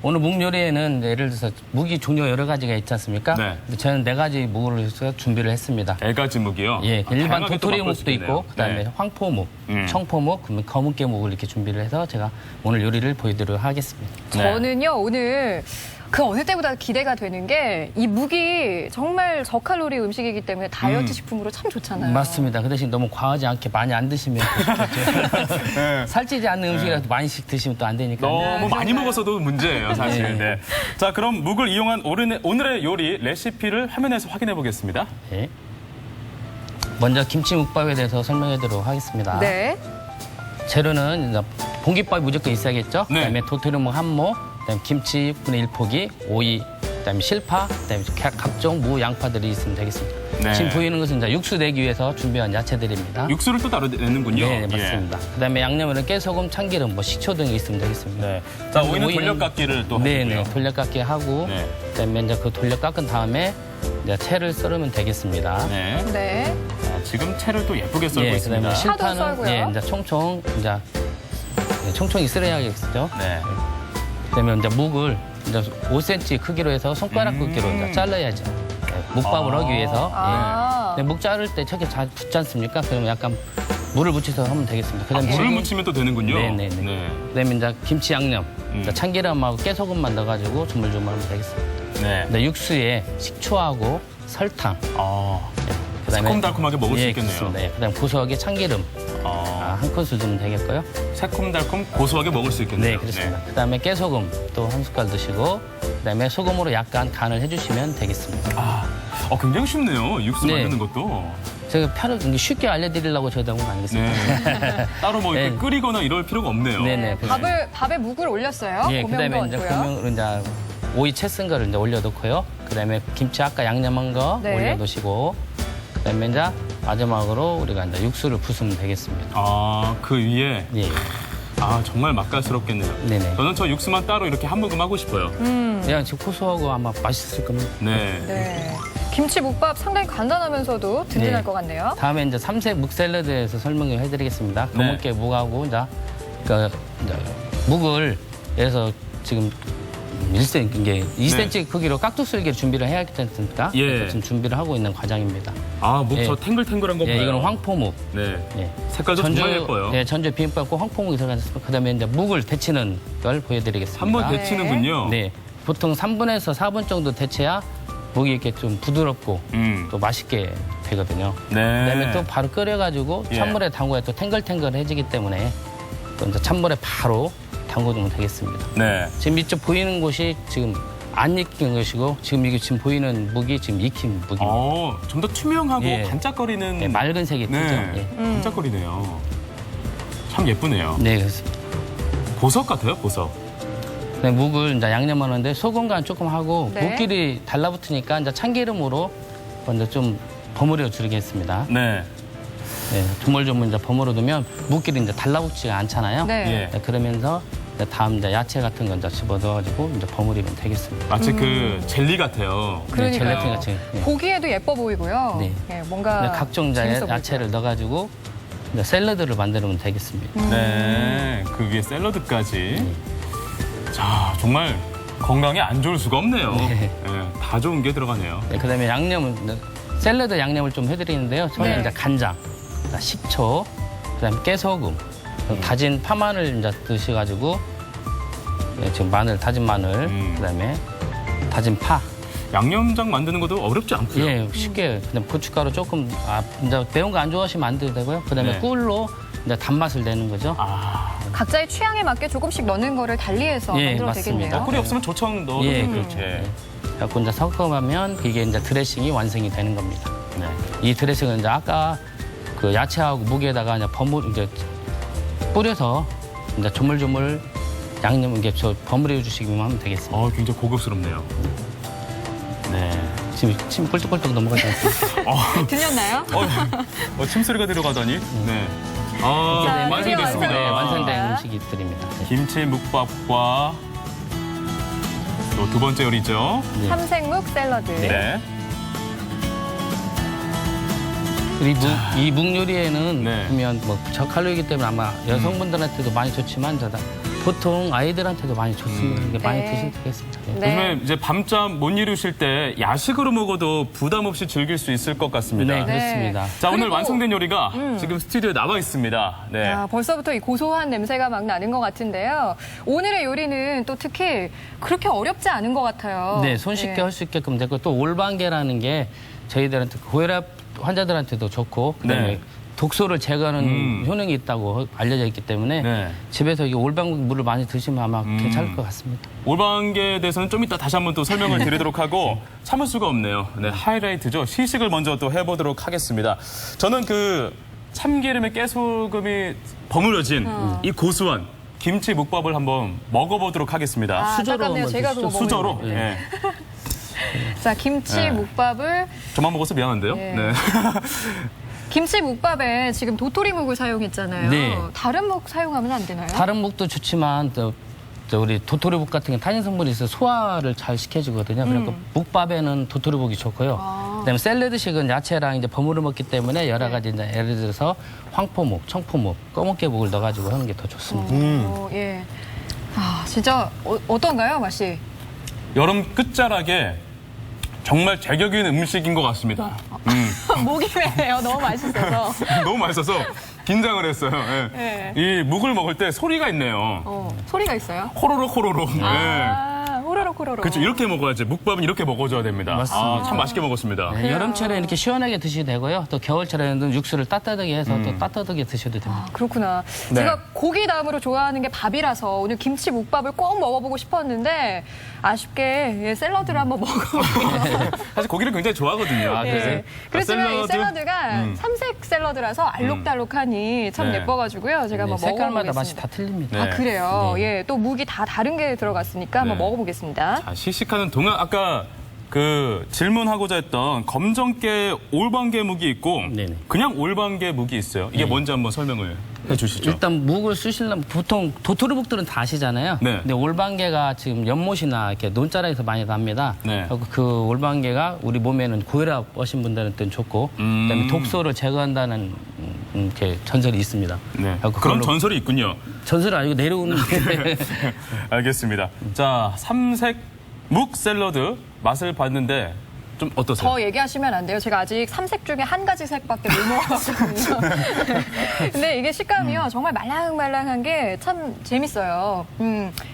오늘 묵 요리에는 예를 들어서 묵이 종류가 여러 가지가 있지 않습니까? 네. 근데 저는 4가지 묵을 해서 준비를 했습니다. 4가지 묵이요? 예, 일반 다양하게 또 도토리 맛볼 수 묵도 있겠네요. 있고, 그다음에 네. 황포묵, 청포묵, 그러면 검은깨 묵을 이렇게 준비를 해서 제가 오늘 요리를 보여드리도록 하겠습니다. 저는요, 오늘 그 어느 때보다 기대가 되는 게 이 묵이 정말 저칼로리 음식이기 때문에 다이어트 식품으로 참 좋잖아요. 맞습니다. 그 대신 너무 과하지 않게 많이 안 드시면 좋겠죠. 살찌지 않는 음식이라도 많이씩 드시면 또 안 되니까. 너무 많이 먹어서도 문제예요, 사실. 네. 네. 자, 그럼 묵을 이용한 오늘의 요리 레시피를 화면에서 확인해 보겠습니다. 네. 먼저 김치묵밥에 대해서 설명해 드리도록 하겠습니다. 네. 재료는 이제 공깃밥이 무조건 있어야겠죠. 네. 그다음에 도토리묵 1모, 그다음에 김치 분의 1포기, 오이, 그다음에 실파, 그다음에 각종 무, 양파들이 있으면 되겠습니다. 네. 지금 보이는 것은 이제 육수 내기 위해서 준비한 야채들입니다. 육수를 또 따로 내는군요. 네, 맞습니다. 그다음에 양념에는 깨소금, 참기름, 식초 등이 있으면 되겠습니다. 네. 자, 오이는 돌려깎기를 또 네, 하고요. 네, 돌려깎기 하고, 네. 그다음에 이제 그 돌려깎은 다음에 이제 채를 썰으면 되겠습니다. 네. 네. 자, 지금 채를 또 예쁘게 썰고 예, 있습니다. 그다음에 파도 실파는 썰고요. 예, 이제 총총 이제 총총이 썰어야겠죠. 네. 그다음에 이제 묵을 이제 5cm 크기로 해서 손가락 크기로 이제 잘라야죠. 네, 묵밥을 하기 위해서. 아. 예. 근데 묵 자를 때 저게 잘 붙지 않습니까? 그러면 약간 물을 묻혀서 하면 되겠습니다. 그다음에 물을 묻히면 또 되는군요. 네네네. 네. 그다음에 이제 김치 양념, 이제 참기름하고 깨소금만 넣어가지고 조물조물하면 되겠습니다. 네. 근데 육수에 식초하고 설탕. 새콤달콤하게 먹을 수 예, 있겠네요. 그렇습니다. 예, 그다음 고소하게 참기름 한 큰술 넣으면 되겠고요. 새콤달콤 고소하게 먹을 수 있겠네요. 네, 그렇습니다. 그다음에 깨소금 또 한 숟갈 드시고 그다음에 소금으로 약간 간을 해주시면 되겠습니다. 굉장히 쉽네요. 육수 네. 만드는 것도. 제가 쉽게 알려드리려고 저희가 온 거 아니겠습니까? 네. 따로 뭐 이렇게 끓이거나 이럴 필요가 없네요. 네네. 밥에 묵을 올렸어요. 예, 고명도 그다음에 이제 얹고요. 고명으로 이제 오이 채 쓴 거를 이제 올려놓고요. 그다음에 김치 아까 양념한 거 네. 올려놓으시고 그다음에 이제 마지막으로 우리가 이제 육수를 부수면 되겠습니다. 아, 그 위에? 예. 아, 정말 맛깔스럽겠네요. 네네. 저는 저 육수만 따로 이렇게 한 모금 하고 싶어요. 그냥 지금 고소하고 아마 맛있을 겁니다. 네. 네. 김치 묵밥 상당히 간단하면서도 든든할 네. 것 같네요. 다음에 이제 삼색 묵 샐러드에서 설명을 해드리겠습니다. 네. 검은깨 묵하고 이제 묵을 그래서 지금 1cm, 이게 2cm 크기로 깍두썰기를 준비를 해야 하지 않습니까? 예. 그래서 지금 준비를 하고 있는 과정입니다. 아, 묵 예. 저 탱글탱글한 거 봐요. 예, 이거는 황포묵. 네. 예. 색깔도 정말 예뻐요. 네, 전주 비빔밥과 황포묵이 들어갔습니다. 그다음에 이제 묵을 데치는 걸 보여드리겠습니다. 한번 데치는군요. 네, 보통 3분에서 4분 정도 데쳐야 묵이 이렇게 좀 부드럽고 또 맛있게 되거든요. 네. 그다음에 또 바로 끓여가지고 예. 찬물에 담궈야 또 탱글탱글해지기 때문에 또 이제 찬물에 바로 담궈두면 되겠습니다. 네. 지금 이쪽 보이는 곳이 지금 안 익힌 것이고 지금 이게 지금 보이는 묵이 지금 익힌 묵입니다. 좀 더 투명하고 예. 반짝거리는. 네, 맑은 색이 네. 뜨죠. 예. 반짝거리네요. 참 예쁘네요. 네, 그렇습니다. 보석 같아요, 보석. 네, 묵을 이제 양념하는데 소금 간 조금 하고 네. 물기를 달라붙으니까 이제 참기름으로 먼저 좀 버무려 주겠습니다. 네. 네, 조물조물 이제 버무려 두면 묵기를 이제 달라붙지가 않잖아요. 네. 예. 그러면서 이제 다음 이제 야채 같은 거 이제 집어넣어가지고 이제 버무리면 되겠습니다. 마치 그 젤리 같아요. 그러니까요. 젤라틴 같이. 예. 보기에도 예뻐 보이고요. 네. 예, 뭔가 이제 각종 이제 재밌어 야채를 넣어가지고 이제 샐러드를 만들면 되겠습니다. 네. 그 위에 샐러드까지. 자, 정말 건강에 안 좋을 수가 없네요. 네. 예, 다 좋은 게 들어가네요. 네, 그다음에 양념은 샐러드 양념을 좀 해드리는데요. 저는 네. 이제 간장, 식초, 그다음에 깨소금, 다진 파마늘 이제 드셔가지고 네, 지금 마늘, 다진 마늘, 그다음에 다진 파. 양념장 만드는 것도 어렵지 않고요. 예, 쉽게 그다음 고춧가루 조금 이제 매운 거 안 좋아하시면 안 드셔도 되고요. 그다음에 네. 꿀로 이제 단맛을 내는 거죠. 각자의 취향에 맞게 조금씩 넣는 거를 달리해서 예, 만들어도 맞습니다. 되겠네요. 꿀이 없으면 조청 넣어도 예, 되고. 그렇죠. 예. 그래서 이제 섞어가면 이게 이제 드레싱이 완성이 되는 겁니다. 네. 이 드레싱은 이제 아까 그 야채하고 묵에다가 이제 이제 뿌려서 이제 조물조물 양념 이게 버무려 주시기만 하면 되겠습니다. 굉장히 고급스럽네요. 네. 지금 침 꿀떡꿀떡 넘어가지 않습니까? 들렸나요? 침소리가 들어가다니. 네. 자, 완성이 드디어 됐습니다. 네, 완성된 아. 음식이 드립니다. 네. 김치 묵밥과 또 두 번째 요리죠. 네. 삼색묵 샐러드. 네. 이 묵 요리에는 네. 보면 뭐 저칼로리이기 때문에 아마 여성분들한테도 많이 좋지만 보통 아이들한테도 많이 좋습니다. 이게 많이 네. 드시면 되겠습니다. 네. 네. 요즘에 이제 밤잠 못 이루실 때 야식으로 먹어도 부담 없이 즐길 수 있을 것 같습니다. 네, 그렇습니다. 자, 오늘 그리고- 완성된 요리가 지금 스튜디오에 나와 있습니다. 네. 아, 벌써부터 이 고소한 냄새가 막 나는 것 같은데요. 오늘의 요리는 또 특히 그렇게 어렵지 않은 것 같아요. 네, 손쉽게 할 수 있게끔 되고 또 올방개라는 게 저희들한테 고혈압 환자들한테도 좋고 그다음에 네. 독소를 제거하는 효능이 있다고 알려져 있기 때문에 네. 집에서 이 올방물을 많이 드시면 아마 괜찮을 것 같습니다. 올방개에 대해서는 좀 이따 다시 한번 또 설명을 드리도록 하고 참을 수가 없네요. 네, 하이라이트죠. 시식을 먼저 또 해보도록 하겠습니다. 저는 그 참기름에 깨소금이 버무려진 이 고소한 김치 묵밥을 한번 먹어보도록 하겠습니다. 아, 수저로 안타깝네요. 한번 제가 그거 수저로. 먹어요. 예. 자, 김치 네. 묵밥을 저만 먹어서 미안한데요. 예. 네. 김치 묵밥에 지금 도토리묵을 사용했잖아요. 네. 다른 묵 사용하면 안 되나요? 다른 묵도 좋지만 또 우리 도토리묵 같은 게 탄닌 성분이 있어서 소화를 잘 시켜주거든요. 그러니까 묵밥에는 도토리묵이 좋고요. 그다음에 샐러드식은 야채랑 이제 버무려 먹기 때문에 여러 가지 이제 예를 들어서 황포묵, 청포묵, 검은깨묵을 넣어가지고 하는 게 더 좋습니다. 예. 아, 진짜 어떤가요, 맛이? 여름 끝자락에 정말 제격 있는 음식인 것 같습니다. 목이 메네요. 너무 맛있어서. 너무 맛있어서 긴장을 했어요. 예. 이 묵을 먹을 때 소리가 있네요. 소리가 있어요? 호로록 호로록. 아, 호로록 호로록. 그렇죠. 이렇게 먹어야지. 묵밥은 이렇게 먹어줘야 됩니다. 맞습니다. 참 맛있게 먹었습니다. 네, 여름철에 이렇게 시원하게 드셔도 되고요. 또 겨울철에는 육수를 따뜻하게 해서 또 따뜻하게 드셔도 됩니다. 그렇구나. 네. 제가 고기 다음으로 좋아하는 게 밥이라서 오늘 김치 묵밥을 꼭 먹어보고 싶었는데 아쉽게 샐러드를 한번 먹어볼게요. 사실 고기를 굉장히 좋아하거든요. 아, 예. 그러세요? 그렇지만 이 샐러드가 삼색 샐러드라서 알록달록하니 참 네. 예뻐가지고요. 제가 한번 색깔마다 먹어보겠습니다. 맛이 다 틀립니다. 네. 아, 그래요? 예. 또 묵이 다 다른 게 들어갔으니까 한번 네. 먹어보겠습니다. 자, 시식하는 동안 아까 그 질문하고자 했던 검정깨 올방개 묵이 있고 그냥 올방개 묵이 있어요. 이게 뭔지 한번 설명을 해주시죠. 일단 묵을 쓰시려면 보통 도토리묵들은 다 아시잖아요. 네. 근데 올방개가 지금 연못이나 이렇게 논자락에서 많이 납니다. 네. 그 올방개가 우리 몸에는 고혈압 오신 분들한테는 좋고 그다음에 독소를 제거한다는 이렇게 전설이 있습니다. 네. 그런 전설이 있군요. 전설이 아니고 내려오는 알겠습니다. 자, 삼색 묵 샐러드 맛을 봤는데 좀 어떠세요? 더 얘기하시면 안 돼요. 제가 아직 삼색 중에 한 가지 색밖에 못 먹었거든요. 근데 이게 식감이요. 정말 말랑말랑한 게 참 재밌어요.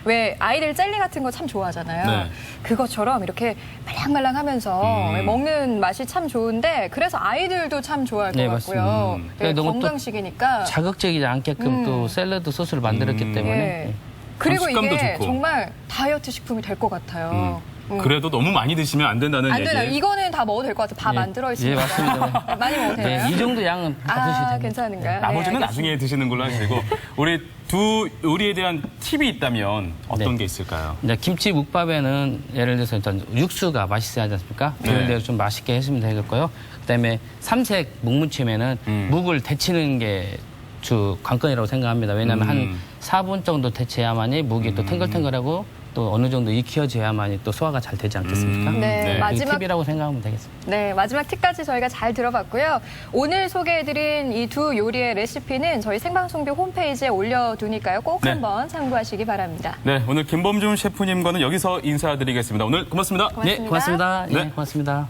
왜 아이들 젤리 같은 거 참 좋아하잖아요. 네. 그것처럼 이렇게 말랑말랑하면서 먹는 맛이 참 좋은데 그래서 아이들도 참 좋아할 것 같고요. 되게 너무 또 건강식이니까. 자극적이지 않게끔 또 샐러드 소스를 만들었기 때문에 네. 그리고 식감도 이게 좋고. 정말 다이어트 식품이 될 것 같아요. 그래도 너무 많이 드시면 안 된다는 안 얘기. 되나? 이거는 다 먹어도 될 것 같아요. 밥 안 들어있으니까. 맞습니다. 많이 먹어도 되나요? 이 정도 양은 다 드셔도 됩니다. 괜찮은가요? 나머지는 네, 나중에 드시는 걸로 하시고 우리 두 요리에 대한 팁이 있다면 어떤 게 있을까요? 이제 김치 묵밥에는 예를 들어서 일단 육수가 맛있어야 하지 않습니까? 그런 대로 좀 맛있게 해주면 되겠고요. 그다음에 삼색 묵무침에는 묵을 데치는 게 주 관건이라고 생각합니다. 왜냐하면 한 4분 정도 데쳐야만이 묵이 또 탱글탱글하고 또 어느 정도 익혀져야만이 또 소화가 잘 되지 않겠습니까? 네, 마지막 팁이라고 생각하면 되겠습니다. 네, 마지막 팁까지 저희가 잘 들어봤고요. 오늘 소개해드린 이 두 요리의 레시피는 저희 생방송비 홈페이지에 올려두니까요. 꼭 네. 한번 참고하시기 바랍니다. 네, 오늘 김범준 셰프님과는 여기서 인사드리겠습니다. 오늘 고맙습니다. 네, 고맙습니다. 네. 네, 고맙습니다.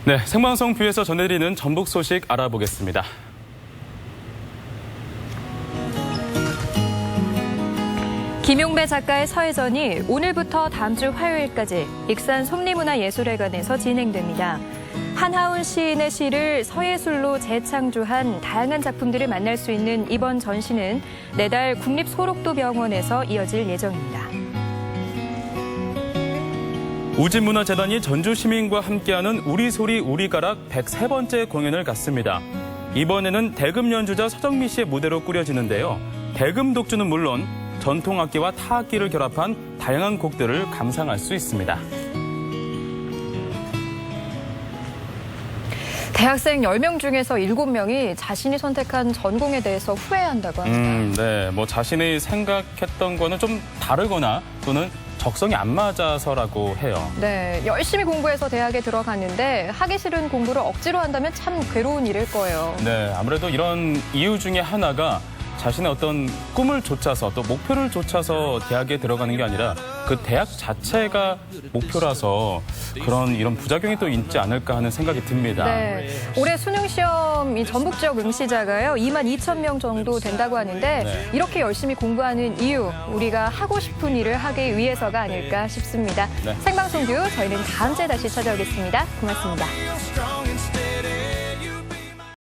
네, 생방송 뷰에서 전해드리는 전북 소식 알아보겠습니다. 김용배 작가의 서예전이 오늘부터 다음 주 화요일까지 익산 솜리문화예술회관에서 진행됩니다. 한하운 시인의 시를 서예술로 재창조한 다양한 작품들을 만날 수 있는 이번 전시는 내달 국립소록도병원에서 이어질 예정입니다. 우진문화재단이 전주 시민과 함께하는 우리소리 우리가락 103번째 공연을 갖습니다. 이번에는 대금 연주자 서정미 씨의 무대로 꾸려지는데요. 대금 독주는 물론 전통악기와 타악기를 결합한 다양한 곡들을 감상할 수 있습니다. 대학생 10명 중에서 7명이 자신이 선택한 전공에 대해서 후회한다고 합니다. 네, 뭐 자신이 생각했던 거는 좀 다르거나 또는 적성이 안 맞아서라고 해요. 네, 열심히 공부해서 대학에 들어갔는데 하기 싫은 공부를 억지로 한다면 참 괴로운 일일 거예요. 네, 아무래도 이런 이유 중에 하나가 자신의 어떤 꿈을 좇아서 또 목표를 좇아서 대학에 들어가는 게 아니라 그 대학 자체가 목표라서 이런 부작용이 또 있지 않을까 하는 생각이 듭니다. 네, 올해 수능 시험 이 전북 지역 응시자가요 22,000명 정도 된다고 하는데 이렇게 열심히 공부하는 이유 우리가 하고 싶은 일을 하기 위해서가 아닐까 싶습니다. 네. 생방송 뷰 저희는 다음 주에 다시 찾아오겠습니다. 고맙습니다.